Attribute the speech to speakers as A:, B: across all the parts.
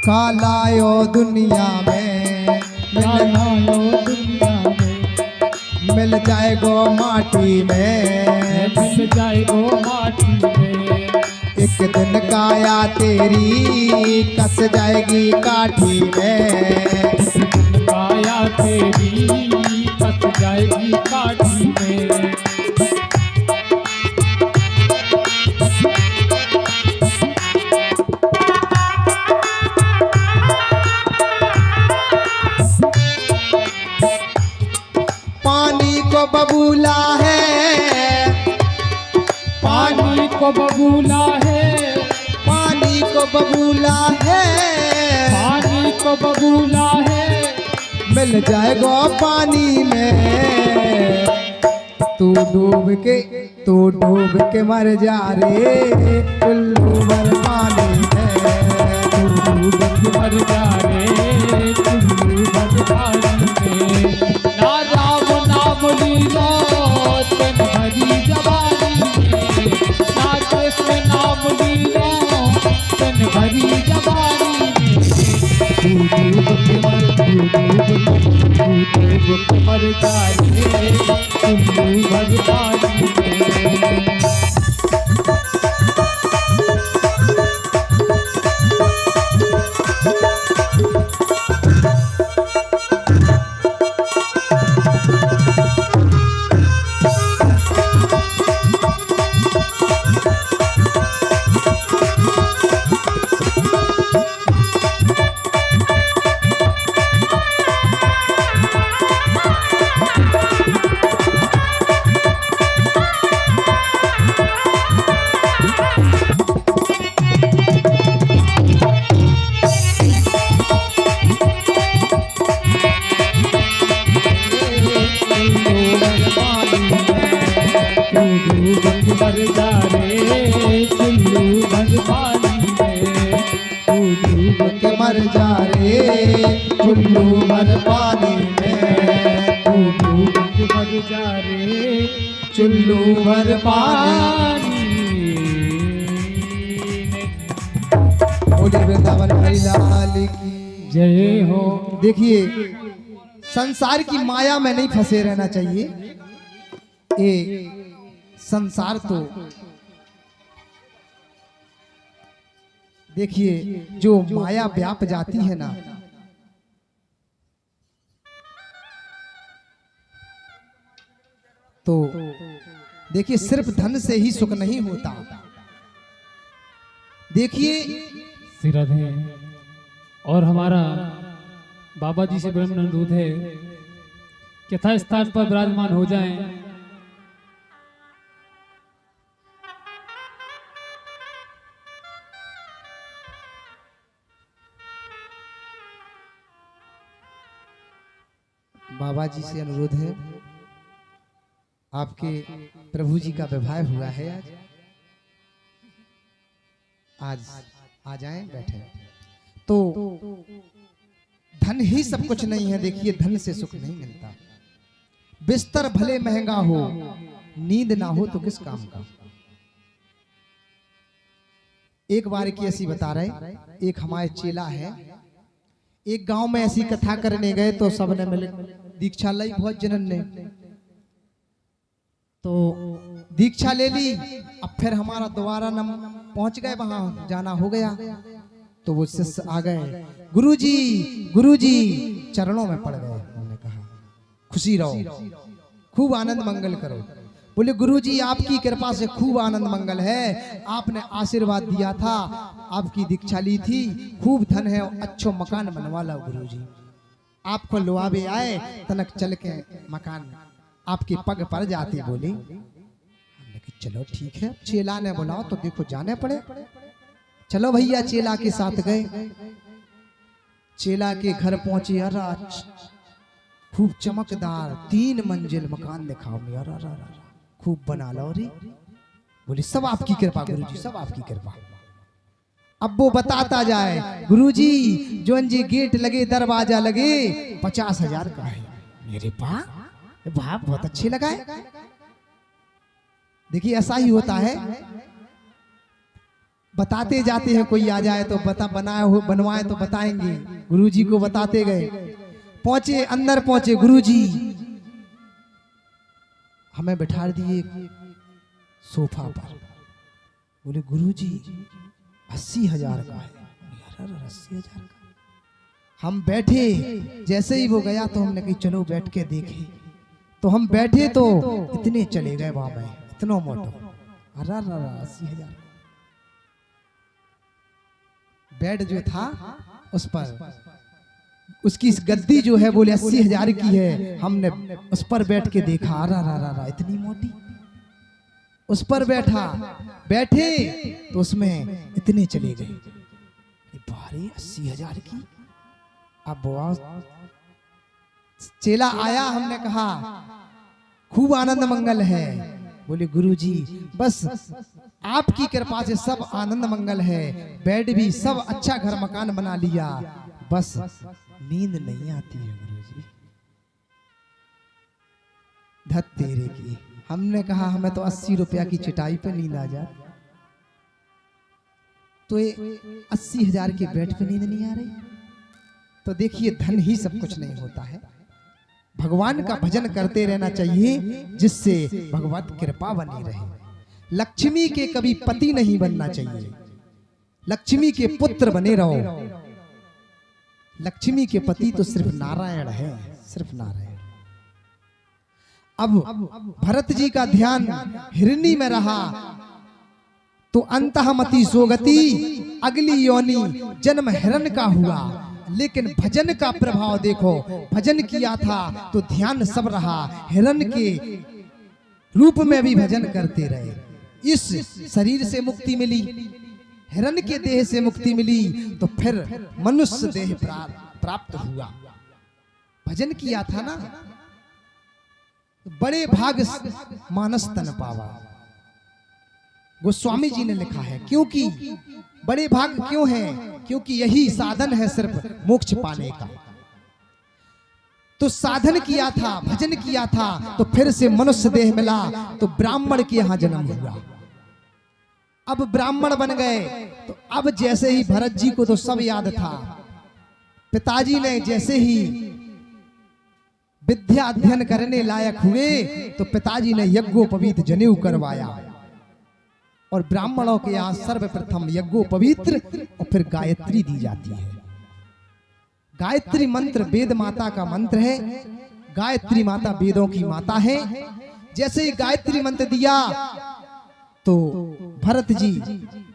A: कालायो दुनिया में
B: कालायो दुनिया में
A: मिल जाएगो माटी में,
B: मिल जाएगो माटी में।
A: एक दिन काया तेरी कस जाएगी काठी में,
B: काया तेरी कस जाएगी काठी में।
A: पानी को बबूला है,
B: पानी को बबूला है,
A: पानी को बबूला है,
B: पानी को बबूला है।
A: मिल जाएगा पानी में। तू डूब के मर जा रे उल्लू भर पानी में,
B: तू डूब के मर जा रे उल्लू भर पानी में। ना राम नाम लीलो तन भरी जवानी में, ना कृष्ण नाम लीलो तन भरी जवानी में। तू डूब के मर जा रे उल्लू भर पानी में। मर जा रे चुल्लू भर पानी में, तू डूब
A: के मर जा रे चुल्लू भर पानी में,
B: तू डूब के मर जा रे
A: चुल्लू भर पानी। बोले वृंदावन हरि लाल की
B: जय हो।
A: देखिए संसार की माया में नहीं फंसे रहना चाहिए। ये संसार तो देखिए जो माया व्याप जाती है ना, तो देखिए सिर्फ धन से ही सुख नहीं होता। देखिए
B: श्री राधे। और हमारा बाबा जी से ब्रह्म अनुरोध है कि यथा स्थान पर विराजमान हो जाएं।
A: बाबा जी से अनुरोध है, आपके प्रभु जी का विवाह हुआ है आज आ जाएं, बैठे। तो धन ही सब कुछ नहीं है। देखिए धन से सुख नहीं मिलता। बिस्तर भले महंगा हो, नींद ना हो तो किस काम का। एक बार की ऐसी बता रहे, एक हमारे चेला है, एक गांव में ऐसी कथा करने गए तो सबने मिले दीक्षा ली, बहुत जनन ने तो दीक्षा ले ली। अब फिर हमारा दोबारा नम पहुंच गए, वहां जाना हो गया। तो वो शिष्य आ गए, गुरुजी चरणों में पड़ गए। उन्होंने कहा खुशी रहो, खूब आनंद मंगल करो। बोले गुरुजी आपकी कृपा से खूब आनंद मंगल है, आपने आशीर्वाद दिया था, आपकी दीक्षा ली थी, खूब धन है, अच्छो मकान बनवा लो गुरुजी। आपको लुआवे आए तनक चल के मकान आपके पग पर जाती। बोली हमने कि चलो ठीक है, चेला ने बुलाओ तो देखो जाने पड़े। चलो भैया चेला के साथ गए। चेला के घर पहुंचे, अरे खूब चमकदार 3 मंजिल मकान दिखाओ, अरे खूब बना लो रे। बोले सब आपकी कृपा गुरुजी, सब आपकी कृपा। अब वो बताता जाए, गुरुजी जो जी गेट लगे, दरवाजा लगे 50,000 का है। मेरे पास वाह बहुत अच्छे लगा है। देखिए ऐसा ही होता है, बताते जाते हैं, कोई आ जाए तो बनवाए तो बताएंगे। गुरुजी को बताते गए, पहुंचे अंदर पहुंचे, गुरुजी हमें बैठा दिए सोफा पर। बोले गुरुजी 80,000 का है। 80,000 का। हम बैठे, जैसे ही वो गया तो हमने कही चलो बैठ के देखें। तो हम बैठे तो इतने चले गए बाबा, इतना मोटो। 80,000 बेड जो था उस पर, उसकी गद्दी जो है बोले 80,000 की है। हमने उस पर बैठ के देखा, अरा इतनी मोटी। उस पर बैठे तो उसमें इतने चले गए। भारी 80,000 की। अब चेला आया, हमने कहा खूब आनंद मंगल है। बोले गुरुजी बस आपकी कृपा से सब आनंद मंगल है, बेड भी सब अच्छा घर मकान बना लिया, बस नींद नहीं आती है गुरुजी। धत तेरे की। हमने कहा हमें तो 80 रुपया की चटाई पे नींद आ जाए, तो 80,000 के बेड पे नींद नहीं आ रही। तो देखिए धन ही सब कुछ नहीं होता है, भगवान का भजन करते रहना चाहिए, जिससे भगवत कृपा बनी रहे। लक्ष्मी के कभी पति नहीं बनना चाहिए, लक्ष्मी के पुत्र बने रहो। लक्ष्मी के पति तो सिर्फ नारायण है, सिर्फ नारायण। अब भरत जी का ध्यान हिरणी में रहा तो अंतःमति सोगति, अगली योनि जन्म हिरण का हुआ। लेकिन भजन का प्रभाव देखो, भजन किया था तो ध्यान सब रहा, हिरण के रूप में भी भजन करते रहे। इस शरीर से मुक्ति मिली, हिरण के देह से मुक्ति मिली, तो फिर मनुष्य देह प्राप्त हुआ। भजन किया था ना, बड़े भाग मानस तन पावा। गोस्वामी जी ने लिखा है, क्योंकि बड़े भाग क्यों है, क्योंकि यही साधन है सिर्फ मोक्ष पाने का। तो साधन किया था, भजन किया था, तो फिर से मनुष्य देह मिला, तो ब्राह्मण के यहां जन्म हुआ। अब ब्राह्मण बन गए, तो अब जैसे ही भरत जी को तो सब याद था, पिताजी ने जैसे ही विद्या अध्ययन करने लायक हुए तो पिताजी ने यज्ञोपवीत जनेऊ करवाया। और ब्राह्मणों के यहाँ सर्वप्रथम यज्ञोपवीत्र और फिर गायत्री दी जाती है। गायत्री मंत्र वेद माता का मंत्र है, गायत्री माता वेदों की माता है। जैसे ही गायत्री मंत्र दिया तो भरत जी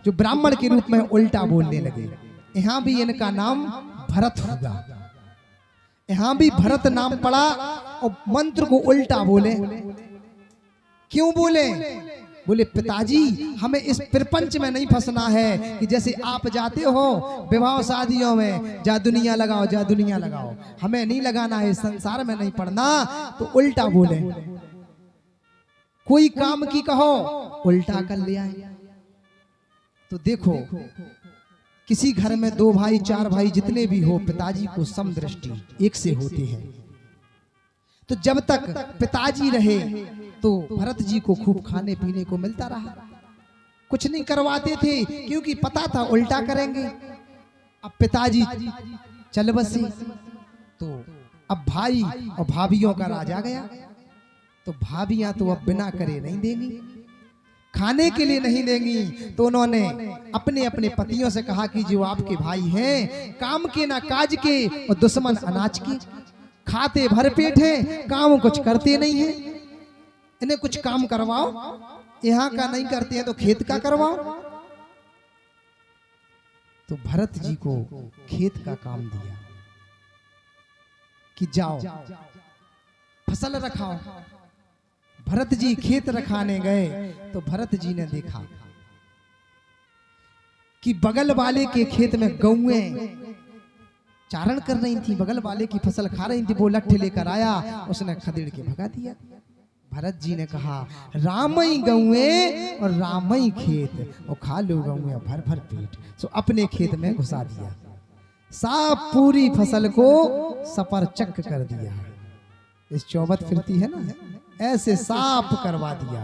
A: जो ब्राह्मण के रूप में उल्टा बोलने लगे। यहाँ भी इनका नाम भरत होगा, यहाँ भी भरत नाम पड़ा और मंत्र को उल्टा बोले। क्यों बोले? बोले पिताजी हमें इस प्रपंच में नहीं फंसना है कि जैसे आप जाते हो विवाह शादियों में, जा दुनिया लगाओ, जा दुनिया लगाओ, हमें नहीं लगाना है, संसार में नहीं पड़ना। तो उल्टा बोले, कोई काम की कहो उल्टा कर ले आए। तो देखो किसी घर में 2 भाई 4 भाई जितने भी हो, पिताजी को समदृष्टि एक से होते हैं। तो जब तक पिताजी रहे तो भरत जी को खूब खाने पीने को मिलता रहा, कुछ नहीं करवाते थे क्योंकि पता था उल्टा करेंगे। अब पिताजी चल बसे तो अब भाई और भाभियों का राज आ गया। तो भाभियां तो अब बिना करे नहीं देंगी, खाने के लिए नहीं देंगी। तो उन्होंने अपने अपने पतियों से कहा कि जो आपके भाई हैं, काम के ना काज के और दुश्मन अनाज के, खाते भर पेट हैं, काम कुछ करते नहीं हैं, इन्हें कुछ काम करवाओ। यहाँ का नहीं करते हैं तो खेत का करवाओ। तो भरत जी को खेत का काम दिया कि जाओ फसल रखाओ। भरत जी खेत रखाने गए तो भरत जी ने देखा कि बगल वाले के खेत में गौएं चारण कर रही थी, बगल वाले की फसल खा रही थी। वो लट्ठे लेकर आया, उसने खदेड़ के भगा दिया। भरत जी ने कहा रामई गौएं और रामई खेत, और खा लो गौएं भर भर पेट। सो अपने खेत में घुसा दिया, साफ पूरी फसल को सपरचक कर दिया। इस चौबत फिरती है ना, ऐसे साफ करवा दिया।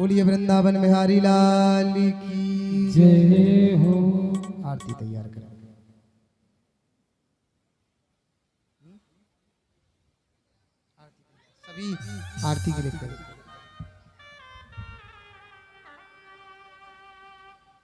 A: बोलिए वृंदावन बिहारी लाल की
B: जय हो।
A: आरती तैयार करें। सभी आरती के लिए करें।